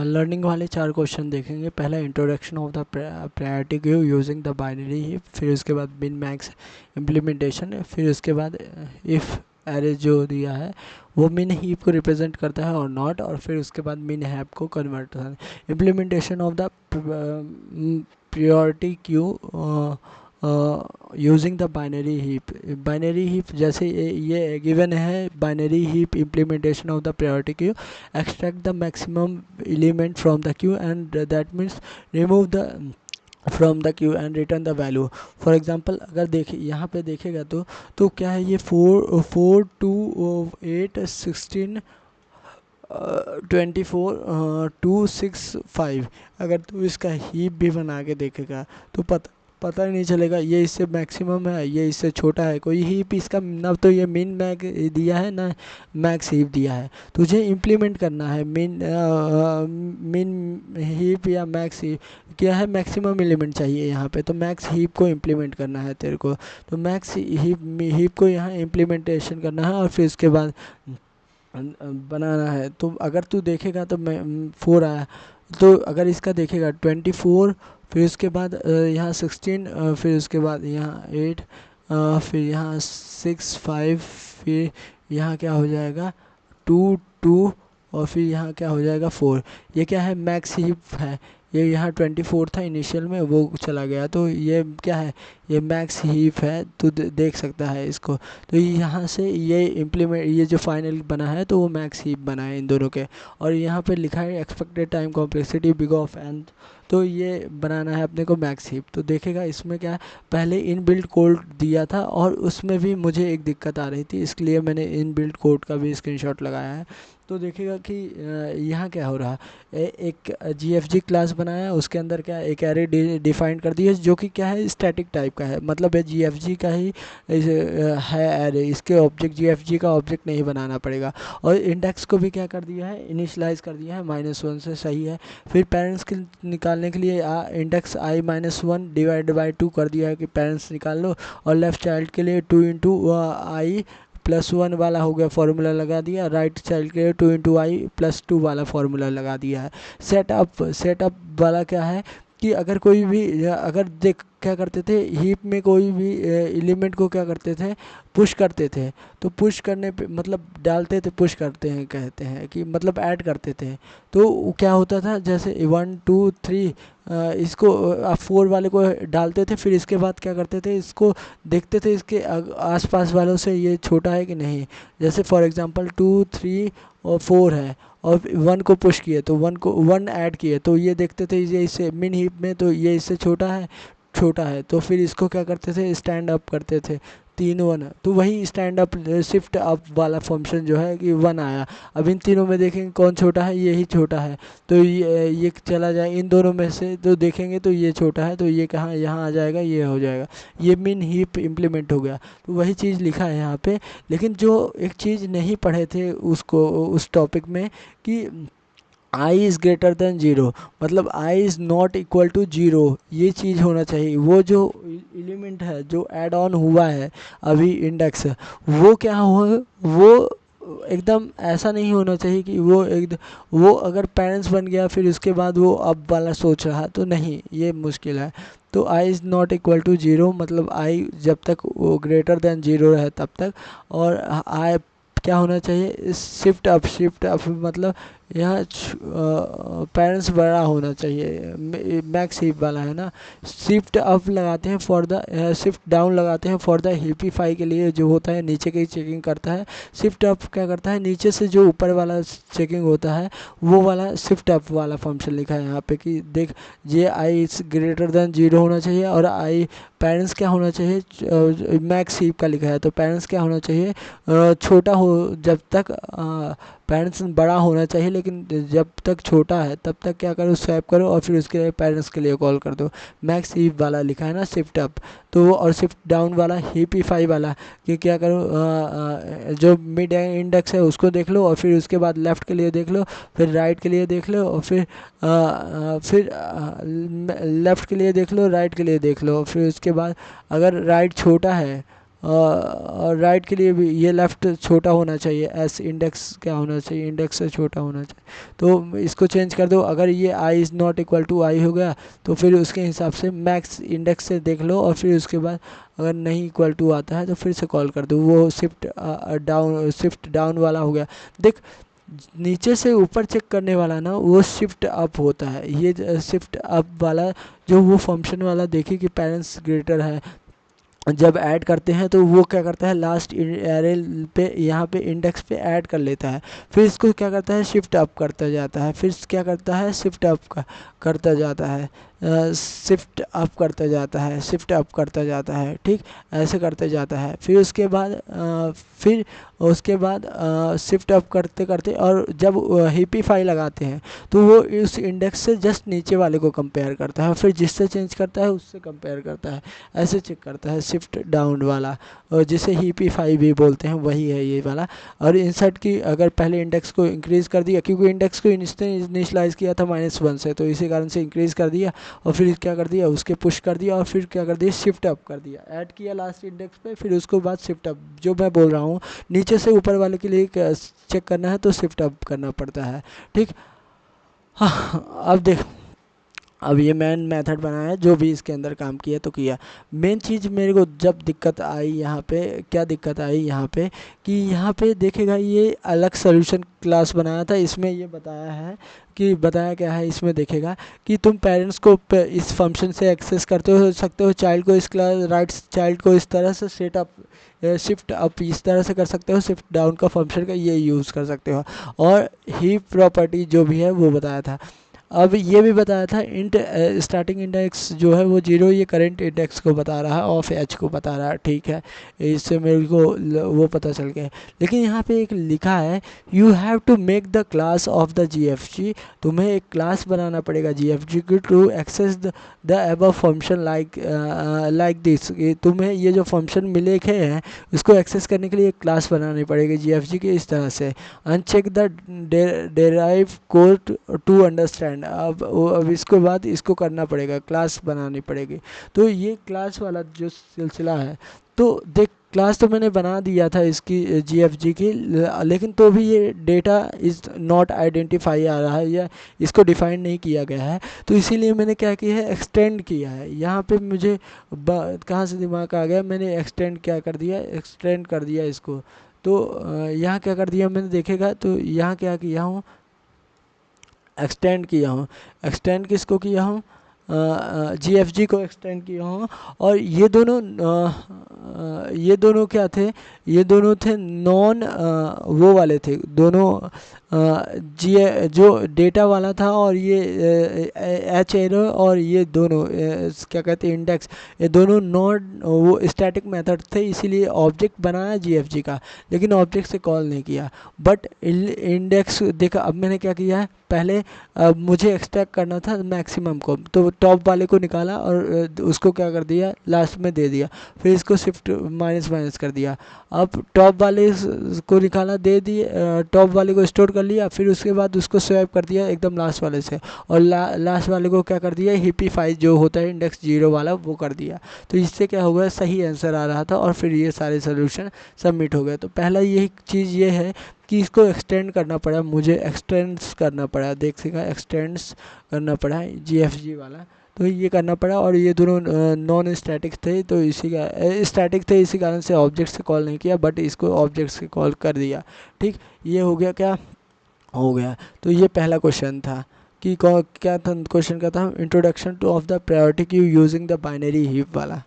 Learning वाले 4 question देखेंगे। पहला introduction of the priority queue using the binary heap, फिर उसके बाद मिन मैक्स इम्प्लीमेंटेशन, फिर उसके बाद इफ़ एरे जो दिया है वो मिन हीप को रिप्रेजेंट करता है और नॉट, और फिर उसके बाद मिन हैप को कन्वर्ट करता है। Implementation of the priority queue using the binary heap जैसे ये गिवन है, binary heap implementation of the priority queue, extract the maximum element from the Q and that means remove the from the Q and return the value. For example अगर देखिए यहाँ पे देखेगा तो क्या है, ये 4 2 8 16 24 2 6 5, अगर तू इसका हीप भी बना के देखेगा तो पता ही नहीं चलेगा ये इससे मैक्सिमम है, ये इससे छोटा है। कोई हीप इसका ना तो ये मिन मैक दिया है ना मैक्स हीप दिया है। तुझे इम्प्लीमेंट करना है मिन हीप या मैक्स हीप, क्या है मैक्सिमम एलिमेंट चाहिए यहाँ पे, तो मैक्स हीप को इम्प्लीमेंट करना है तेरे को। तो मैक्स हीप को यहाँ इम्प्लीमेंटेशन करना है और फिर उसके बाद बनाना है। तो अगर तू देखेगा तो मैं 4 आया, तो अगर इसका देखेगा 24, फिर उसके बाद यहाँ 16, फिर उसके बाद यहाँ 8, फिर यहाँ 6 5, फिर यहाँ क्या हो जाएगा 2 2, और फिर यहाँ क्या हो जाएगा 4। ये क्या है मैक्स हीप है, ये यहाँ 24 था इनिशियल में, वो चला गया, तो ये क्या है ये मैक्स हीप है। तो देख सकता है इसको, तो यहाँ से ये इम्प्लीमेंट, ये जो फाइनल बना है तो वो मैक्स हीप बना है इन दोनों के। और यहाँ पे लिखा है expected time complexity big of N, तो ये बनाना है अपने को मैक्स हीप। तो देखेगा इसमें क्या है, पहले इन बिल्ड कोड दिया था और उसमें भी मुझे एक दिक्कत आ रही थी, इसलिए मैंने इन बिल्ड कोड का भी स्क्रीनशॉट लगाया है। तो देखेगा कि यहाँ क्या हो रहा है, एक GFG क्लास बनाया, उसके अंदर क्या है एक एरे डिफाइन कर दी है जो कि क्या है स्टैटिक टाइप का है, मतलब ये GFG का ही है एरे, इसके ऑब्जेक्ट GFG का ऑब्जेक्ट नहीं बनाना पड़ेगा। और इंडेक्स को भी क्या कर दिया है इनिशलाइज कर दिया है -1 से, सही है। फिर पेरेंट्स के निकालने के लिए इंडेक्स i-1 डिवाइड बाई 2 कर दिया है कि पेरेंट्स निकाल लो, और लेफ्ट चाइल्ड के लिए 2 इंटू i+1 वाला हो गया, फार्मूला लगा दिया। राइट चाइल्ड के लिए 2 इंटू i+2 वाला फार्मूला लगा दिया है। सेटअप वाला क्या है कि अगर कोई भी, अगर देख क्या करते थे हीप में कोई भी एलिमेंट को क्या करते थे पुश करते थे, तो पुश करने पे मतलब डालते थे, पुश करते हैं कहते हैं कि मतलब ऐड करते थे। तो क्या होता था जैसे 1 2 3 इसको आप 4 वाले को डालते थे, फिर इसके बाद क्या करते थे इसको देखते थे इसके आसपास वालों से ये छोटा है कि नहीं। जैसे फॉर एग्जांपल 2 3 और 4 है और 1 को पुश किए तो 1 ऐड किए, तो ये देखते थे ये इससे मिन हीप में तो ये इससे छोटा है, तो फिर इसको क्या करते थे स्टैंड अप करते थे 3 1, तो वही स्टैंड अप शिफ्ट अप वाला फंक्शन जो है कि 1 आया। अब इन तीनों में देखेंगे कौन छोटा है, यही छोटा है, तो ये चला जाए इन दोनों में से, तो देखेंगे तो ये छोटा है, तो ये कहाँ यहाँ आ जाएगा, ये हो जाएगा, ये मिन हीप इम्प्लीमेंट हो गया। तो वही चीज़ लिखा है यहाँ पे। लेकिन जो एक चीज़ नहीं पढ़े थे उसको उस टॉपिक में कि i इज़ ग्रेटर देन 0, मतलब i is not equal to 0, ये चीज़ होना चाहिए। वो जो एलिमेंट है जो ऐड ऑन हुआ है अभी इंडेक्स, वो क्या हुआ, वो एकदम ऐसा नहीं होना चाहिए कि वो अगर पेरेंट्स बन गया फिर उसके बाद वो अब वाला सोच रहा, तो नहीं, ये मुश्किल है। तो i is not equal to 0, मतलब i जब तक वो ग्रेटर देन 0 है तब तक, और i क्या होना चाहिए शिफ्ट अप मतलब यहाँ पेरेंट्स बड़ा होना चाहिए, मैक्स हीप वाला है ना। शिफ्ट अप लगाते हैं फॉर द, शिफ्ट डाउन लगाते हैं फॉर द हीपीफाई के लिए, जो होता है नीचे की चेकिंग करता है। शिफ्ट अप क्या करता है नीचे से जो ऊपर वाला चेकिंग होता है वो वाला शिफ्ट अप वाला फंक्शन लिखा है यहाँ पे कि देख ये आई ग्रेटर देन 0 होना चाहिए, और आई पेरेंट्स क्या होना चाहिए मैक्स हीप का लिखा है, तो पेरेंट्स क्या होना चाहिए छोटा हो, जब तक पेरेंट्स बड़ा होना चाहिए लेकिन जब तक छोटा है तब तक क्या करो स्वैप करो और फिर उसके पेरेंट्स के लिए कॉल कर दो। मैक्स हीप वाला लिखा है ना शिफ्ट अप, तो और शिफ्ट डाउन वाला हीपीफाई वाला कि क्या करो जो मिड इंडेक्स है उसको देख लो, और फिर उसके बाद लेफ़्ट के लिए देख लो, फिर राइट के लिए देख लो, और फिर लेफ़्ट के लिए देख लो, राइट के लिए देख लो, फिर उसके बाद अगर राइट छोटा है और राइट के लिए भी ये लेफ़्ट छोटा होना चाहिए, एस इंडेक्स क्या होना चाहिए, इंडेक्स से छोटा होना चाहिए। तो इसको चेंज कर दो। अगर ये I is not equal to आई हो गया तो फिर उसके हिसाब से मैक्स इंडेक्स से देख लो, और फिर उसके बाद अगर नहीं इक्वल टू आता है तो फिर से कॉल कर दो। वो शिफ्ट डाउन वाला हो गया। देख, नीचे से ऊपर चेक करने वाला ना वो शिफ्ट अप होता है। ये शिफ्ट अप वाला जो वो फंक्शन वाला देखिए कि पेरेंट्स ग्रेटर है, जब ऐड करते हैं तो वो क्या करता है, लास्ट एरे पे यहाँ पे इंडेक्स पे ऐड कर लेता है। फिर इसको क्या करता है, शिफ्ट अप करता जाता है। फिर क्या करता है, शिफ्ट अप करता जाता है, शिफ्ट अप करता जाता है, शिफ्ट अप करता जाता है। ठीक, ऐसे करते जाता है। फिर उसके बाद शिफ्ट अप करते करते, और जब हिपिफाई लगाते हैं तो वो इस इंडेक्स से जस्ट नीचे वाले को कंपेयर करता है, फिर जिससे चेंज करता है उससे कंपेयर करता है, ऐसे चेक करता है। शिफ्ट डाउन वाला, और जिसे हिपिफाई भी बोलते हैं, वही है ये वाला। और इंसर्ट की अगर पहले इंडेक्स को इंक्रीज़ कर दिया, क्योंकि इंडेक्स को इनिशियलाइज़ किया था -1 से, तो इसी कारण से इंक्रीज़ कर दिया, और फिर क्या कर दिया, उसके पुश कर दिया, और फिर क्या कर दिया, शिफ्ट अप कर दिया, ऐड किया लास्ट इंडेक्स पे, फिर उसको बाद शिफ्ट अप। जो मैं बोल रहा हूँ, नीचे से ऊपर वाले के लिए चेक करना है तो शिफ्ट अप करना पड़ता है। ठीक, हाँ अब देख, अब ये मेन मेथड बनाया, जो भी इसके अंदर काम किया तो किया। मेन चीज़ मेरे को जब दिक्कत आई यहाँ पे, क्या दिक्कत आई यहाँ पे, कि यहाँ पे देखेगा ये अलग सोल्यूशन क्लास बनाया था, इसमें ये बताया है कि, बताया क्या है इसमें देखेगा कि तुम पेरेंट्स को इस फंक्शन से एक्सेस करते हो सकते हो, चाइल्ड को इस क्लास राइट चाइल्ड को इस तरह से सेट अप शिफ्ट अप इस तरह से कर सकते हो, शिफ्ट डाउन का फंक्शन का ये यूज़ कर सकते हो, और हीप प्रॉपर्टी जो भी है वो बताया था। अब ये भी बताया था इंट स्टार्टिंग इंडेक्स जो है वो 0, ये करंट इंडेक्स को बता रहा है, ऑफ एच को बता रहा है। ठीक है, इससे मेरे को वो पता चल गया। लेकिन यहाँ पे एक लिखा है, you have to make the class of the GFG, तुम्हें एक क्लास बनाना पड़ेगा GFG की to access the above function like this. तुम्हें ये जो फंक्शन मिले हैं उसको एक्सेस करने के लिए एक क्लास बनानी पड़ेगी GFG की, इस तरह से। Uncheck the derive code to understand. अब इसके बाद इसको करना पड़ेगा, क्लास बनानी पड़ेगी। तो ये क्लास वाला जो सिलसिला है, तो देख क्लास तो मैंने बना दिया था इसकी GFG की, लेकिन तो भी ये डेटा इज़ नॉट आइडेंटिफाई आ रहा है, या इसको डिफाइन नहीं किया गया है। तो इसीलिए मैंने क्या किया है, एक्सटेंड किया है। यहाँ पे मुझे कहाँ से दिमाग आ गया, मैंने एक्सटेंड क्या कर दिया, एक्सटेंड कर दिया इसको। तो यहाँ क्या कर दिया मैंने, देखेगा तो यहाँ क्या किया हूँ, एक्सटेंड किया हूँ। एक्सटेंड किसको किया हूँ, GFG को एक्सटेंड किया हूँ। और ये दोनों क्या थे, ये दोनों थे नॉन वो वाले थे दोनों, जो डेटा वाला था, और ये एच एरो, और ये दोनों क्या कहते हैं, इंडेक्स, ये दोनों नॉन वो स्टैटिक मेथड थे, इसीलिए ऑब्जेक्ट बनाया GFG का, लेकिन ऑब्जेक्ट से कॉल नहीं किया। बट इंडेक्स देखा, अब मैंने क्या किया है, पहले मुझे एक्सट्रैक्ट करना था मैक्सिमम को, तो टॉप वाले को निकाला और उसको क्या कर दिया, लास्ट में दे दिया, फिर इसको शिफ्ट माइनस कर दिया। अब टॉप वाले को निकाला, दे दिए, टॉप वाले को स्टोर कर लिया, फिर उसके बाद उसको स्वैप कर दिया एकदम लास्ट वाले से, और लास्ट वाले को क्या कर दिया, हिपिफाई जो होता है इंडेक्स 0 वाला, वो कर दिया। तो इससे क्या हो गया, सही आंसर आ रहा था, और फिर ये सारे सोल्यूशन सबमिट हो गए। तो पहला यही चीज़ ये है कि इसको एक्सटेंड करना पड़ा, मुझे एक्सटेंड्स करना पड़ा, देख सीखा, एक्सटेंड्स करना पड़ा GFG वाला, तो ये करना पड़ा। और ये दोनों नॉन स्टैटिक थे, तो इसी का स्टैटिक थे, इसी कारण से ऑब्जेक्ट से कॉल नहीं किया, बट इसको ऑब्जेक्ट से कॉल कर दिया। ठीक, ये हो गया, क्या हो गया। तो ये पहला क्वेश्चन था कि क्या था क्वेश्चन, का था introduction two of the priority queue using the binary heap वाला।